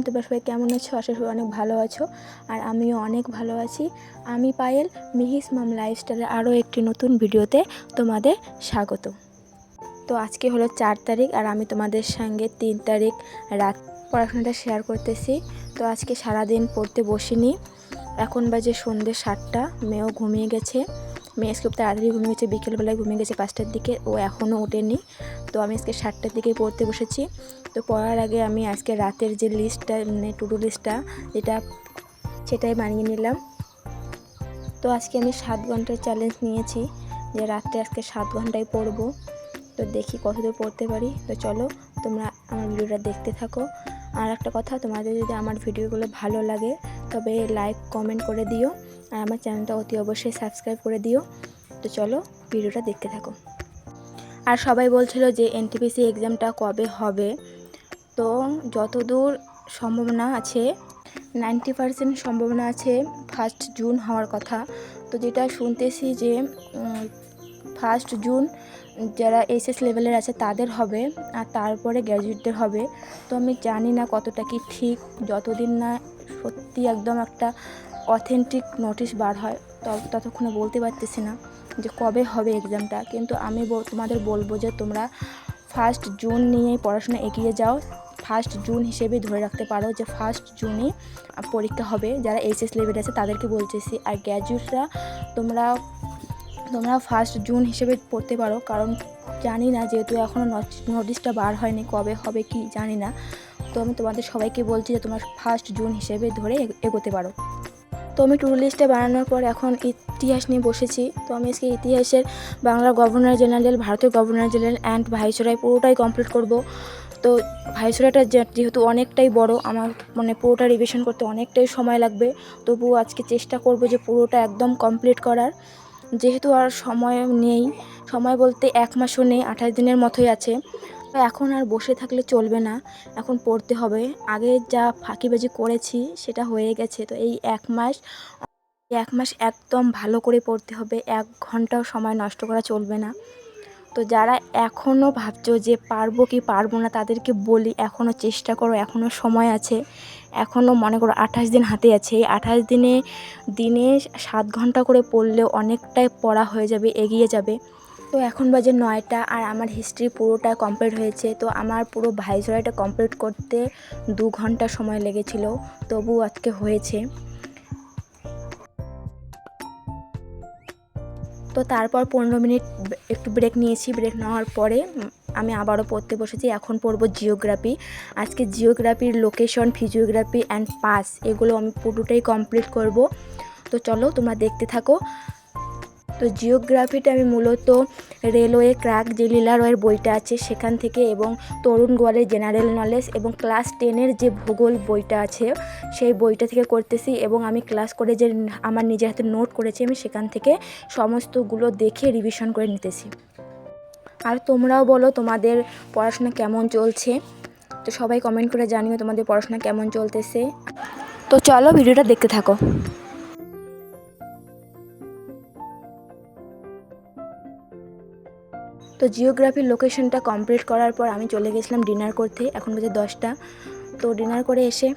তোমরা সবাই কেমন আছো? আশা করি অনেক ভালো আছো, আর আমিও অনেক ভালো আছি। আমি পায়েল, মিহিস মম লাইফস্টাইলের আরও একটি নতুন ভিডিওতে তোমাদের স্বাগত। তো আজকে হলো 4 তারিখ, আর আমি তোমাদের সঙ্গে 3 তারিখ রাত পড়াশোনাটা শেয়ার করতেছি। তো আজকে সারাদিন পড়তে বসিনি, এখন বাজে সন্ধ্যে 7টা। মেয়েও ঘুমিয়ে গেছে। মেয়ে আজকে তাড়াতাড়ি ঘুমিয়ে গেছে, বিকেলবেলায় ঘুমিয়ে গেছে 5টার দিকে, ও এখনও ওঠেনি। তো আমি আজকে 7টার দিকে পড়তে বসেছি। তো পড়ার আগে আমি আজকে রাতের যে লিস্টটা, মানে টু ডু লিস্টটা সেটাই বানিয়ে নিলাম। তো আজকে আমি 7 ঘন্টার চ্যালেঞ্জ নিয়েছি যে রাত্রে আজকে 7 ঘন্টায় পড়বো। তো দেখি কতদূর পড়তে পারি। তো চলো তোমরা আমার ভিডিওটা দেখতে থাকো। আর একটা কথা, তোমাদের যদি আমার ভিডিওগুলো ভালো লাগে তবে লাইক কমেন্ট করে দিও, আর আমার চ্যানেলটা অতি অবশ্যই সাবস্ক্রাইব করে দিও। তো চলো ভিডিওটা দেখতে থাকো। আর সবাই বলছিল যে এনটিপিসি এক্সামটা কবে হবে। তো যতদূর সম্ভাবনা আছে 90% সম্ভাবনা আছে 1 জুন হওয়ার কথা। তো যেটা শুনতেছি যে 1 জুন যারা এইচএস লেভেলের আছে তাদের হবে, আর তারপরে গ্র্যাজুয়েটদের হবে। তো আমি জানি না কতটা কি ঠিক, যতদিন না সত্যি একদম একটা অথেন্টিক নোটিশ বার হয় ততক্ষণে বলতে পারতেছি না যে কবে হবে এক্সামটা। কিন্তু আমি তোমাদের বলবো যে তোমরা 1 জুন নিয়েই পড়াশোনা এগিয়ে যাও। 1 জুন হিসেবে ধরে রাখতে পারো যে 1 জুনই পরীক্ষা হবে। যারা এইচএস লেভেলে আছে তাদেরকে বলতেছি, আর গ্র্যাজুয়েটরা তোমরা 1 জুন হিসেবে পড়তে পারো, কারণ জানি না, যেহেতু এখনও নোটিশটা বার হয়নি, কবে হবে কি জানি না। তো আমি তোমাদের সবাইকে বলছি যে তোমরা 1 জুন হিসেবে ধরে এগোতে পারো। তো আমি টু ডু লিস্টে বানানোর পর এখন ইতিহাস নিয়ে বসেছি। তো আমি আজকে ইতিহাসের বাংলার গভর্নর জেনারেল, ভারতের গভর্নর জেনারেল অ্যান্ড ভাইসরয় পুরোটাই কমপ্লিট করব। তো ভাইসরয়টা যেহেতু অনেকটাই বড়, আমার মানে পুরোটা রিভিশন করতে অনেকটাই সময় লাগবে। তবুও আজকে চেষ্টা করব যে পুরোটা একদম কমপ্লিট করার। যেহেতু আর সময় নেই, সময় বলতে 1 মাসও নেই, 28 দিনের মতোই আছে। তো এখন আর বসে থাকলে চলবে না, এখন পড়তে হবে। আগে যা ফাঁকিবাজি করেছি সেটা হয়ে গেছে। তো এই 1 মাস একদম ভালো করে পড়তে হবে, 1 ঘন্টাও সময় নষ্ট করা চলবে না। তো যারা এখনও ভাবছো যে পারবো কি পারবো না, তাদেরকে বলি এখনও চেষ্টা করো, এখনও সময় আছে। এখনও মনে করো 28 দিন হাতে আছে। এই 28 দিনে 7 ঘন্টা করে পড়লেও অনেকটাই পড়া হয়ে যাবে, এগিয়ে যাবে। তো এখন বাজে 9টা, আর আমার হিস্ট্রি পুরোটা কমপ্লিট হয়েছে। তো আমার পুরো ভাইসরয়টা কমপ্লিট করতে 2 ঘন্টা সময় লেগেছিল, তবু আজকে হয়েছে। তো তারপর 15 মিনিট একটু ব্রেক নিয়েছি। ব্রেক নেওয়ার পরে আমি আবারও পড়তে বসেছি। এখন পড়ব জিওগ্রাফি। আজকে জিওগ্রাফির লোকেশন, ফিজিওগ্রাফি অ্যান্ড পাস, এগুলো আমি পুরোটাই কমপ্লিট করব। তো চলো তোমরা দেখতে থাকো। তো জিওগ্রাফিটা আমি মূলত রেলওয়ে ক্র্যাক যে লীলা রয়ের বইটা আছে সেখান থেকে, এবং তরুণ গোয়ালের জেনারেল নলেজ, এবং ক্লাস 10-এর যে ভূগোল বইটা আছে সেই বইটা থেকে করতেছি। এবং আমি ক্লাস করে যে আমার নিজের হাতে নোট করেছি, আমি সেখান থেকে সমস্তগুলো দেখে রিভিশন করে নিতেছি। আর তোমরাও বলো তোমাদের পড়াশোনা কেমন চলছে। তো সবাই কমেন্ট করে জানিও তোমাদের পড়াশোনা কেমন চলতেছে। তো চলো ভিডিওটা দেখতে থাকো। তো জিওগ্রাফির লোকেশনটা কমপ্লিট করার পর আমি চলে গেছিলাম ডিনার করতে। এখন বাজে 10টা। তো ডিনার করে এসে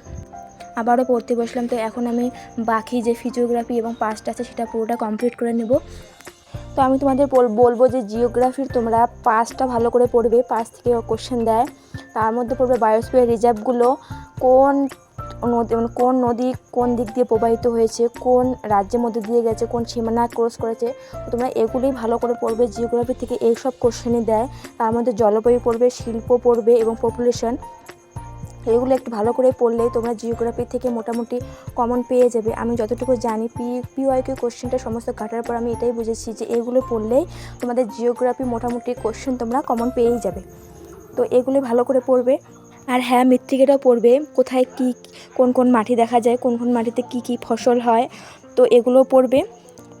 আবারও পড়তে বসলাম। তো এখন আমি বাকি যে ফিজিওগ্রাফি এবং পাসটা আছে সেটা পুরোটা কমপ্লিট করে নেব। তো আমি তোমাদের বলবো যে জিওগ্রাফির তোমরা পাসটা ভালো করে পড়বে। পাস থেকে কোশ্চেন দেয়, তার মধ্যে পড়বে বায়োস্ফিয়ার রিজার্ভগুলো, কোন নদী কোন দিক দিয়ে প্রবাহিত হয়েছে, কোন রাজ্যের মধ্যে দিয়ে গেছে, কোন সীমানা ক্রস করেছে। তো তোমরা এগুলোই ভালো করে পড়বে। জিওগ্রাফি থেকে এইসব কোশ্চেনই দেয়। তার মধ্যে জলবায়ু পড়বে, শিল্প পড়বে এবং পপুলেশন। এগুলো একটু ভালো করে পড়লেই তোমরা জিওগ্রাফি থেকে মোটামুটি কমন পেয়ে যাবে। আমি যতটুকু জানি পিওয়াইকিউ কোশ্চেনটা সমস্ত কাটার পর আমি এটাই বুঝেছি যে এগুলো পড়লেই তোমাদের জিওগ্রাফি মোটামুটি কোশ্চেন তোমরা কমন পেয়েই যাবে। তো এগুলো ভালো করে পড়বে। আর হ্যাঁ, মৃত্তিকাটাও পড়বে, কোথায় কি কোন কোন মাটি দেখা যায়, কোন কোন মাটিতে কি কি ফসল হয়। তো এগুলো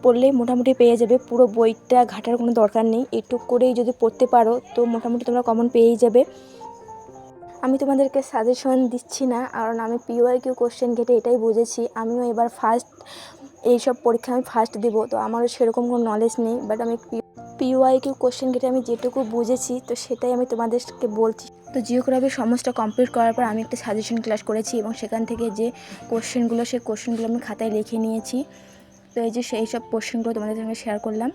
পড়লেই মোটামুটি পেয়ে যাবে। পুরো বইটা ঘাটার কোনো দরকার নেই, একটু করেই যদি পড়তে পারো তো মোটামুটি তোমরা কমন পেয়েই যাবে। আমি তোমাদেরকে সাজেশন দিচ্ছি না, কারণ আমি পিওয়াইকিউ কোশ্চেন ঘেটে এটাই বুঝেছি। আমিও এবার এইসব পরীক্ষা আমি ফার্স্ট দেবো। তো আমারও সেরকম কোনো নলেজ নেই, বাট আমি PYQ কোশ্চেন ঘেটে আমি যেটুকু বুঝেছি তো সেটাই আমি তোমাদেরকে বলছি। তো জিওগ্রাফির সমস্ত কমপ্লিট করার পর আমি একটা সাজেশন ক্লাস করেছি এবং সেখান থেকে যে কোশ্চেনগুলো সেই কোশ্চেনগুলো আমি খাতায় লিখে নিয়েছি। তো এই যে সেই সব কোশ্চেনগুলো তোমাদের সঙ্গে শেয়ার করলাম।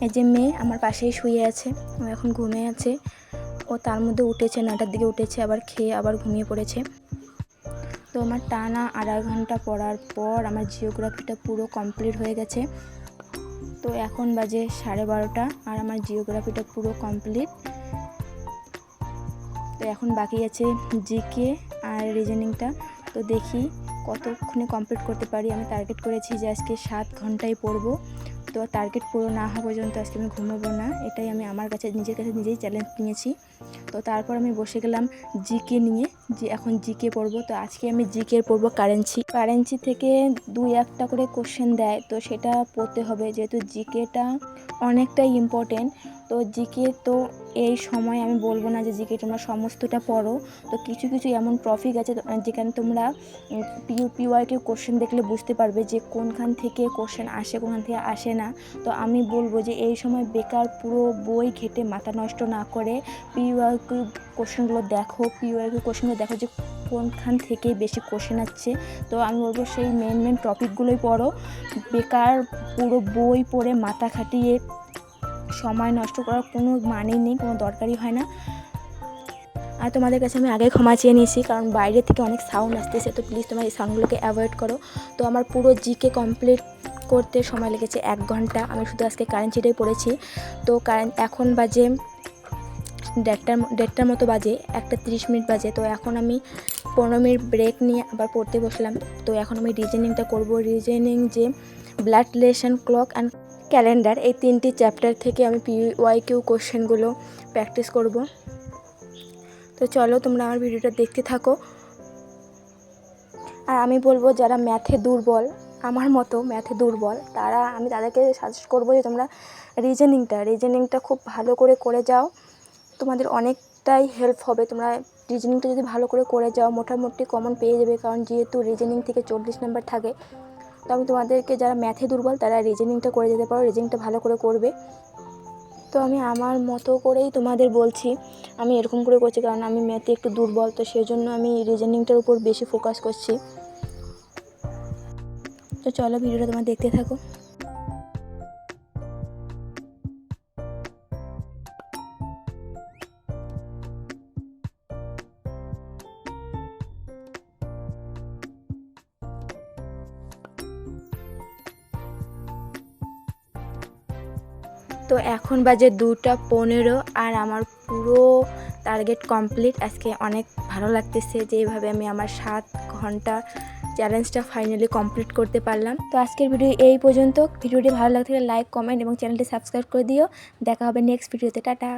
এই যে মেয়ে আমার পাশেই শুয়ে আছে, ও এখন ঘুমিয়ে আছে। ও তার মধ্যে উঠেছে, 9টার দিকে উঠেছে, আবার খেয়ে আবার ঘুমিয়ে পড়েছে। তো আমার টানা 2.5 ঘন্টা পড়ার পর আমার জিওগ্রাফিটা পুরো কমপ্লিট হয়ে গেছে। তো এখন বাজে 12:30 আর আমার জিওগ্রাফিটা পুরো কমপ্লিট। তো এখন বাকি আছে জিকে আর রিজনিংটা। তো দেখি কতক্ষণে কমপ্লিট করতে পারি। আমি টার্গেট করেছি যে আজকে 7 ঘন্টায় পড়বো। তো টার্গেট পুরো না হওয়া পর্যন্ত আজকে আমি ঘুমাবো না, এটাই আমি আমার কাছে নিজের কাছে নিজেই চ্যালেঞ্জ নিয়েছি। তো তারপর আমি বসে গেলাম জিকে নিয়ে, যে এখন জিকে পড়বো। তো আজকে আমি জিকে পড়বো কারেন্সি থেকে 2-1টা করে কোশ্চেন দেয়, তো সেটা পড়তে হবে যেহেতু জিকেটা অনেকটাই ইম্পর্টেন্ট। তো জিকে তো এই সময় আমি বলবো না যে জিকে তোমরা সমস্তটা পড়ো। তো কিছু কিছু এমন টপিক আছে যেখানে তোমরা PYQ কোশ্চেন দেখলে বুঝতে পারবে যে কোনখান থেকে কোশ্চেন আসে কোনখান থেকে আসে না। তো আমি বলবো যে এই সময় বেকার পুরো বই ঘেটে মাথা নষ্ট না করে PYQ কোশ্চেনগুলো দেখো যে কোনখান থেকে বেশি কোশ্চেন আসছে। তো আমি বলবো সেই মেন টপিকগুলোই পড়ো। বেকার পুরো বই পড়ে মাথা খাটিয়ে সময় নষ্ট করার কোনো মানেই নেই, কোনো দরকারই হয় না। আর তোমাদের কাছে আমি আগে ক্ষমা চেয়ে নিয়েছি, কারণ বাইরে থেকে অনেক সাউন্ড আসতেছে, তো প্লিজ তোমরা এই সাউন্ডগুলোকে অ্যাভয়েড করো। তো আমার পুরো জিকে কমপ্লিট করতে সময় লেগেছে 1 ঘন্টা। আমি শুধু আজকে কারেন্সিটাই পড়েছি। তো এখন বাজে 1:30টার মতো বাজে, 1:30 বাজে। তো এখন আমি 15 মিনিট ব্রেক নিয়ে আবার পড়তে বসলাম। তো এখন আমি রিজনিংটা করব। রিজনিং যে blood relation, clock and calendar, এই 3টি চ্যাপ্টার থেকে আমি PYQ কোশ্চেনগুলো প্র্যাকটিস করব। তো চলো তোমরা আমার ভিডিওটা দেখতে থাকো। আর আমি বলবো যারা ম্যাথে দুর্বল, আমার মতো ম্যাথে দুর্বল, আমি তাদেরকে সাজেস্ট করবো যে তোমরা রিজনিংটা খুব ভালো করে যাও, তোমাদের অনেকটাই হেল্প হবে। তোমরা রিজনিংটা যদি ভালো করে যাও মোটামুটি কমন পেয়ে যাবে, কারণ যেহেতু রিজনিং থেকে 40 নাম্বার থাকে। তো আমি তোমাদেরকে, যারা ম্যাথে দুর্বল তারা রিজনিংটা করে যেতে পারো, রিজনিংটা ভালো করবে। তো আমি আমার মতো করেই তোমাদের বলছি, আমি এরকম করে করছি কারণ আমি ম্যাথে একটু দুর্বল, তো সেই জন্য আমি রিজনিংটার উপর বেশি ফোকাস করছি। তো চলো ভিডিওটা তোমরা দেখতে থাকো। তো এখন বাজে 2:15 আর আমার পুরো টার্গেট কমপ্লিট। আজকে অনেক ভালো লাগতেছে যে এইভাবে আমি আমার 7 ঘন্টা চ্যালেঞ্জটা ফাইনালি কমপ্লিট করতে পারলাম। তো আজকের ভিডিও এই পর্যন্ত। ভিডিওটি ভালো লাগলে লাইক, কমেন্ট এবং চ্যানেলটি সাবস্ক্রাইব করে দিও। দেখা হবে নেক্সট ভিডিওতে। টাটা।